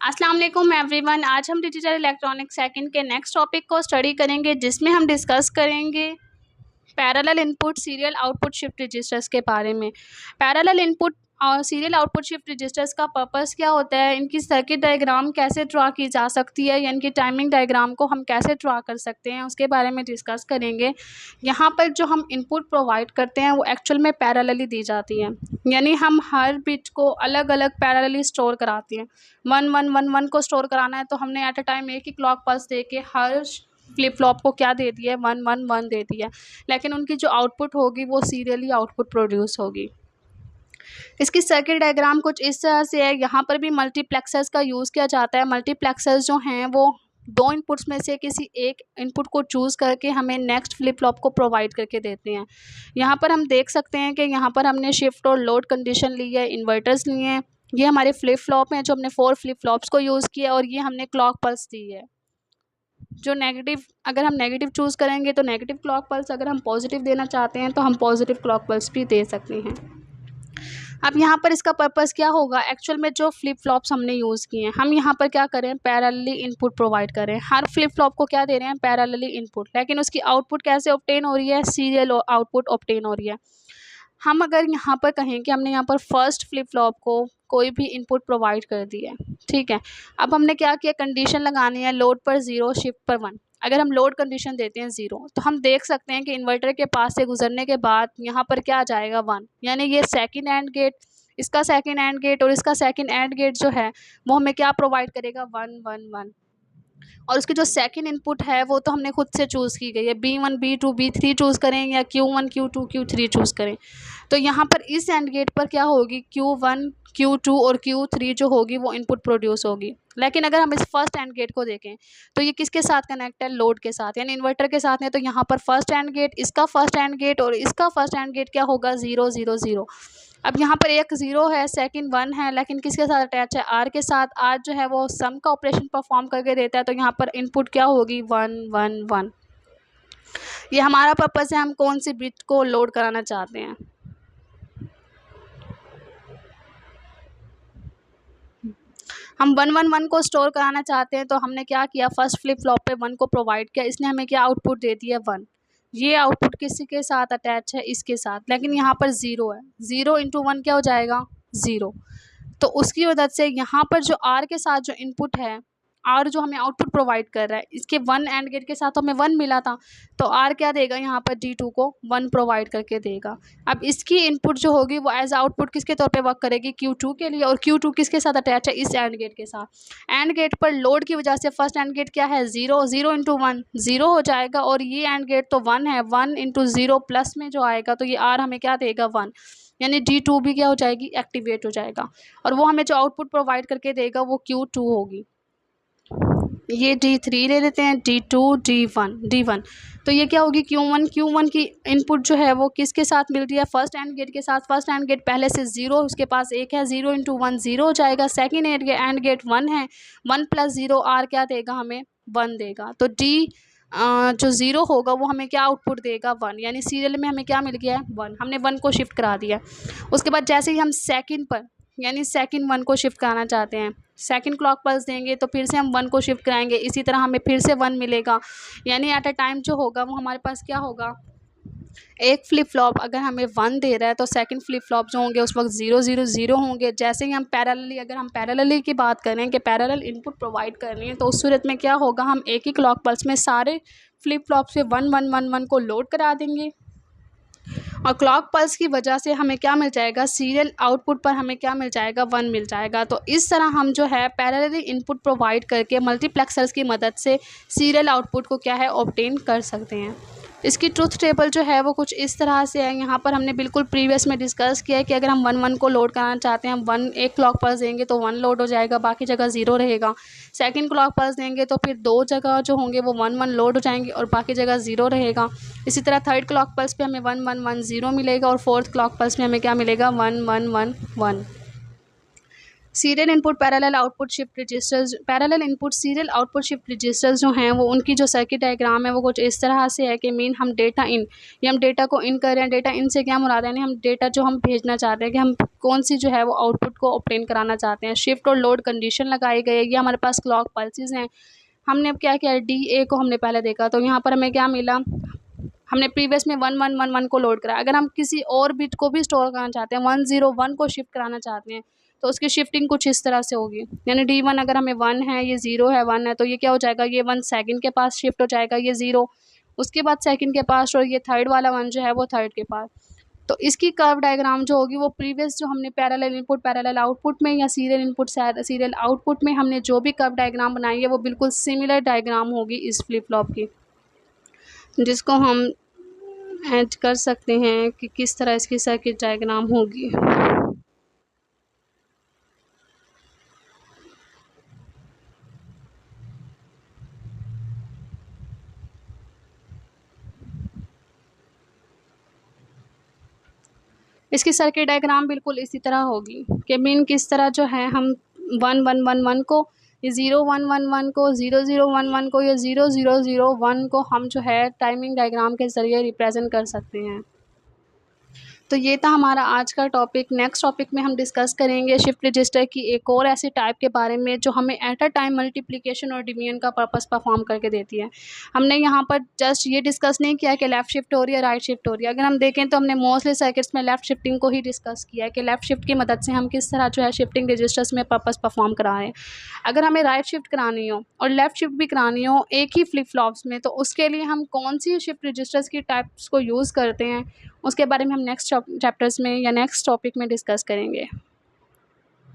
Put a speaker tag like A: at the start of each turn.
A: अस्सलाम वालेकुम एवरीवन। आज हम डिजिटल इलेक्ट्रॉनिक सेकंड के नेक्स्ट टॉपिक को स्टडी करेंगे, जिसमें हम डिस्कस करेंगे parallel input serial output shift registers के बारे में। पैरेलल इनपुट और सीरियल आउटपुट शिफ्ट रजिस्टर्स का पर्पस क्या होता है, इनकी सर्किट डायग्राम कैसे ड्रा की जा सकती है या इनकी टाइमिंग डायग्राम को हम कैसे ड्रा कर सकते हैं, उसके बारे में डिस्कस करेंगे। यहाँ पर जो हम इनपुट प्रोवाइड करते हैं वो एक्चुअल में पैरेलली दी जाती है, यानी हम हर बिट को अलग अलग पैरेलली स्टोर कराते हैं। 1 1 1 1 को स्टोर कराना है तो हमने एट अ टाइम एक ही क्लॉक पल्स दे के हर फ्लिप फ्लॉप को क्या दे दिया है, 1 1 1 दे दिया, लेकिन उनकी जो आउटपुट होगी वो सीरियली आउटपुट प्रोड्यूस होगी। इसकी सर्किट डायग्राम कुछ इस तरह से है। यहाँ पर भी मल्टीप्लेक्सर्स का यूज़ किया जाता है। मल्टीप्लेक्सर्स जो हैं वो दो इनपुट्स में से किसी एक इनपुट को चूज़ करके हमें नेक्स्ट फ्लिप फ्लॉप को प्रोवाइड करके देते हैं। यहाँ पर हम देख सकते हैं कि यहाँ पर हमने शिफ्ट और लोड कंडीशन ली है, इन्वर्टर्स लिए हैं। ये हमारे फ्लिप फ्लॉप हैं जो हमने 4 फ्लिप फ्लॉप्स को यूज़ किया, और ये हमने क्लॉक पल्स दी है। जो नेगेटिव, अगर हम नेगेटिव चूज़ करेंगे तो नेगेटिव क्लॉक पल्स, अगर हम पॉजिटिव देना चाहते हैं तो हम पॉजिटिव क्लॉक पल्स भी दे सकते हैं। अब यहाँ पर इसका पर्पस क्या होगा, एक्चुअल में जो फ्लिप फ्लॉप्स हमने यूज़ किए हैं, हम यहाँ पर क्या करें, पैरेलली इनपुट प्रोवाइड करें। हर फ्लिप फ्लॉप को क्या दे रहे हैं, पैरेलली इनपुट, लेकिन उसकी आउटपुट कैसे ऑब्टेन हो रही है, सीरियल आउटपुट ऑब्टेन हो रही है। हम अगर यहाँ पर कहें कि हमने यहाँ पर फर्स्ट फ्लिप फ्लॉप को कोई भी इनपुट प्रोवाइड कर दी है, ठीक है। अब हमने क्या किया, कंडीशन लगानी है, लोड पर 0 शिफ्ट पर 1। अगर हम लोड कंडीशन देते हैं 0 तो हम देख सकते हैं कि इन्वर्टर के पास से गुजरने के बाद यहाँ पर क्या आ जाएगा, 1, यानी ये सेकंड एंड गेट, इसका सेकंड एंड गेट और इसका सेकंड एंड गेट जो है वो हमें क्या प्रोवाइड करेगा, 1 1 1। और उसकी जो सेकंड इनपुट है वो तो हमने खुद से चूज़ की गई है, B1 B2 B3 चूज़ करें या Q1 Q2 Q3 चूज़ करें। तो यहाँ पर इस एंड गेट पर क्या होगी, Q1 Q2 और Q3 जो होगी वो इनपुट प्रोड्यूस होगी। लेकिन अगर हम इस फर्स्ट एंड गेट को देखें तो ये किसके साथ कनेक्ट है, लोड के साथ, यानी इन्वर्टर के साथ है। तो यहाँ पर फर्स्ट एंड गेट, इसका फर्स्ट एंड गेट और इसका फर्स्ट एंड गेट क्या होगा, 0 0 0। अब यहाँ पर एक 0 है, सेकंड 1 है, लेकिन किसके साथ अटैच है, आर के साथ। आर जो है वो सम का ऑपरेशन परफॉर्म करके देता है, तो यहाँ पर इनपुट क्या होगी, 1 1 1। ये हमारा पर्पस है, हम कौन सी बिट को लोड कराना चाहते हैं। हम 1 1 1 को स्टोर कराना चाहते हैं, तो हमने क्या किया, फर्स्ट फ्लिप फ्लॉप पे 1 को प्रोवाइड किया, इसने हमें क्या आउटपुट दे दिया, 1। ये आउटपुट किसी के साथ अटैच है, इसके साथ, लेकिन यहाँ पर 0 है। 0 इंटू 1 क्या हो जाएगा, 0। तो उसकी वजह से यहाँ पर जो आर के साथ जो इनपुट है, आर जो हमें आउटपुट प्रोवाइड कर रहा है, इसके 1 एंड गेट के साथ हमें 1 मिला था, तो आर क्या देगा, यहाँ पर D2 को 1 प्रोवाइड करके देगा। अब इसकी इनपुट जो होगी वो एज आउटपुट किसके तौर पे वर्क करेगी, Q2 के लिए, और Q2 किसके साथ अटैच है, इस एंड गेट के साथ। एंड गेट पर लोड की वजह से फर्स्ट एंड गेट क्या है, 0 0 इंटू 1 0 हो जाएगा, और ये एंड गेट तो 1 है, 1 इंटू 0 प्लस में जो आएगा तो ये आर हमें क्या देगा, 1, यानी D2 भी क्या हो जाएगी, एक्टिवेट हो जाएगा, और वो हमें जो आउटपुट प्रोवाइड करके देगा वो Q2 होगी। ये D3 ले लेते हैं, D2 D1। तो ये क्या होगी, Q1 की इनपुट जो है वो किसके साथ मिल रही है, फर्स्ट एंड गेट के साथ। फर्स्ट एंड गेट पहले से 0, उसके पास 1 है, 0 इंटू 1 0 हो जाएगा। सेकेंड एंड गेट 1 है, 1 प्लस 0 आर क्या देगा, हमें 1 देगा। तो जो 0 होगा वो हमें क्या आउटपुट देगा, 1, यानी सीरियल में हमें क्या मिल गया है, 1। हमने 1 को शिफ्ट करा दिया। उसके बाद जैसे ही हम सेकंड पर, यानी सेकंड 1 को शिफ्ट कराना चाहते हैं, सेकंड क्लॉक पल्स देंगे तो फिर से हम 1 को शिफ्ट कराएंगे, इसी तरह हमें फिर से 1 मिलेगा, यानी एट अ टाइम जो होगा वो हमारे पास क्या होगा, एक फ्लिप फ्लॉप अगर हमें 1 दे रहा है तो सेकंड फ्लिप फ्लॉप जो होंगे उस वक्त 0 0 0 होंगे। जैसे ही हम पैरेलली, अगर हम पैरेलली की बात करें कि पैरेलल इनपुट प्रोवाइड करनी है, तो उस सूरत में क्या होगा, हम एक ही क्लॉक पल्स में सारे फ्लिप फ्लॉप से 1 1 1 1 को लोड करा देंगे, और क्लॉक पल्स की वजह से हमें क्या मिल जाएगा, सीरियल आउटपुट पर हमें क्या मिल जाएगा, 1 मिल जाएगा। तो इस तरह हम जो है पैरेलली इनपुट प्रोवाइड करके मल्टीप्लेक्सर्स की मदद से सीरियल आउटपुट को क्या है, ऑब्टेन कर सकते हैं। इसकी ट्रुथ टेबल जो है वो कुछ इस तरह से है। यहाँ पर हमने बिल्कुल प्रीवियस में डिस्कस किया है कि अगर हम 1 1 को लोड कराना चाहते हैं, हम 1 एक क्लॉक पल्स देंगे तो 1 लोड हो जाएगा, बाकी जगह 0 रहेगा। सेकंड क्लॉक पल्स देंगे तो फिर 2 जगह जो होंगे वो 1 1 लोड हो जाएंगे और बाकी जगह 0 रहेगा। इसी तरह थर्ड क्लॉक पल्स पे हमें 1 1 1 0 मिलेगा, और फोर्थ क्लॉक पल्स में हमें क्या मिलेगा, 1 1 1 1। Serial input parallel output shift registers, parallel input serial output shift registers जो हैं वो उनकी जो सर्किट डायग्राम है वो कुछ इस तरह से है कि मीन हम डेटा इन, ये हम डेटा को इन कर रहे हैं। डेटा इन से क्या मुराद है, हम डेटा जो हम भेजना चाहते हैं कि हम कौन सी जो है वो आउटपुट को ऑब्टेन कराना चाहते हैं। शिफ्ट और लोड कंडीशन लगाई गई है, ये हमारे पास क्लॉक पल्सेस हैं। हमने अब क्या किया, डी ए को हमने पहले देखा, तो यहाँ पर हमें क्या मिला, हमने प्रीवियस में 1111 को लोड करा। अगर हम किसी और बिट को भी स्टोर कराना चाहते हैं, 101 को शिफ्ट कराना चाहते हैं, तो उसकी शिफ्टिंग कुछ इस तरह से होगी। यानी D1 अगर हमें 1 है, ये 0 है, 1 है, तो ये क्या हो जाएगा, ये 1 सेकंड के पास शिफ्ट हो जाएगा, ये 0 उसके बाद सेकंड के पास, और ये थर्ड वाला 1 जो है वो थर्ड के पास। तो इसकी कर्व डायग्राम जो होगी वो प्रीवियस जो हमने पैरेलल इनपुट पैरेलल आउटपुट में या सीरियल इनपुट सीरियल आउटपुट में हमने जो भी कर्व डायग्राम बनाई है वो बिल्कुल सिमिलर डायग्राम होगी इस फ्लिप फ्लॉप की, जिसको हम ऐड कर सकते हैं कि किस तरह इसकी सर्किट डायग्राम होगी। इसकी सर्किट डायग्राम बिल्कुल इसी तरह होगी कि मीन किस तरह जो है हम 1111 को, ये 0111 को, 0011 को, या 0001 को हम जो है टाइमिंग डायग्राम के ज़रिए रिप्रेजेंट कर सकते हैं। तो ये था हमारा आज का टॉपिक। नेक्स्ट टॉपिक में हम डिस्कस करेंगे शिफ्ट रजिस्टर की एक और ऐसी टाइप के बारे में जो हमें एट अ टाइम मल्टीप्लिकेशन और डिवीजन का पर्पस परफॉर्म करके देती है। हमने यहाँ पर जस्ट ये डिस्कस नहीं किया कि लेफ़्ट शिफ्ट हो रही है, राइट शिफ्ट हो रही है। अगर हम देखें तो हमने मोस्टली सर्किट्स में लेफ़्ट शिफ्टिंग को ही डिस्कस किया है कि लेफ़्ट शिफ्ट की मदद से हम किस तरह जो है शिफ्टिंग रजिस्टर्स में पर्पस परफॉर्म करा रहे हैं। अगर हमें राइट शिफ्ट करानी हो और लेफ़्ट शिफ्ट भी करानी हो एक ही फ्लिप फ्लॉप्स में, तो उसके लिए हम कौन सी शिफ्ट रजिस्टर्स की टाइप्स को यूज़ करते हैं, उसके बारे में हम नेक्स्ट चैप्टर्स में या नेक्स्ट टॉपिक में डिस्कस करेंगे।